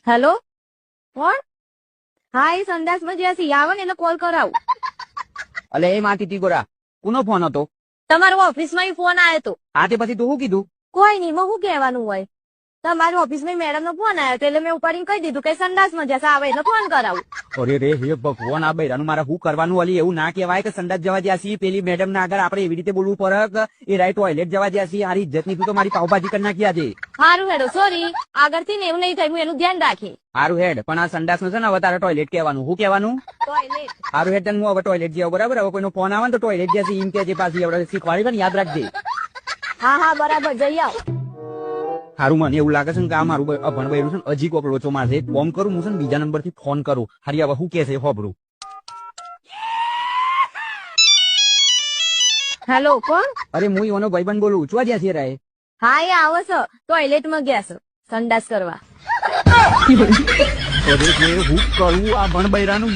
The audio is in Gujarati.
હેલો કોણ? હા એ સંડાસમાં જ્યાં આવે ને એને કોલ કરાવું. અલે એ માં ટીટી ગોરા કોનો ફોન હતો? તમારો ઓફિસમાં ફોન આવ્યો તો. હા તે પછી તું શું કીધું? કોઈ નહીં, હું શું કહેવાનું હોય. તમારી ઓફિસમાં મેડમ નો ફોન આવ્યો એટલે મેં ઉપાડીને કહી દીધું કે સંડાસમાં જ્યાં આવે એટલે ફોન કરાવું. અરે રે હે ભગવાન, આ બૈરાનું મારે શું કરવાનું? અલી એવું ના કહેવાય કે સંડાસ જવા જ્યાં છીએ પેલી મેડમ ના આગળ આપણે એવી રીતે બોલવું પડે કે એ રાઈટ ટોયલેટ જવા જ્યાં છીએ. આરી ઇજ્જત ની તું તો મારી પાવભાજી કરી નાખી આજે. સારું હેડો, સોરી. આગળથી ને એવું નહીં થાય, હું એનું ધ્યાન રાખી. સારું હેડ, પણ આ સંડાસ નું છે ને હવે તારે ટોયલેટ કહેવાનું. શું કહેવાનું? ટોયલેટ. સારું હેડ, તને હું હવે ટોયલેટ જાવ બરાબર. હવે કોઈનો ફોન આવે ને તો ટોયલેટ જ્યાં એમ કે પાછી આપણે શીખવાડી યાદ રાખજે. હા હા બરાબર, જઈ આવ. હારું, મને એવું લાગે છે કે આ મારું અભણ બૈરું છે ને હજી કોક લોચો મારશે. ફોન કરું હું છે ને બીજા નંબર થી ફોન કરું. હારી હવે શું કે છે હોબરું. હેલો કોણ? અરે હું ઈવાનો ભાઈબંધ બોલું છું. જ્યાં છે રાય. હા એ આવો છો, ટોયલેટમાં ગયા છો સંડાસ કરવા. હું કરું આ ભણ બૈરાનું?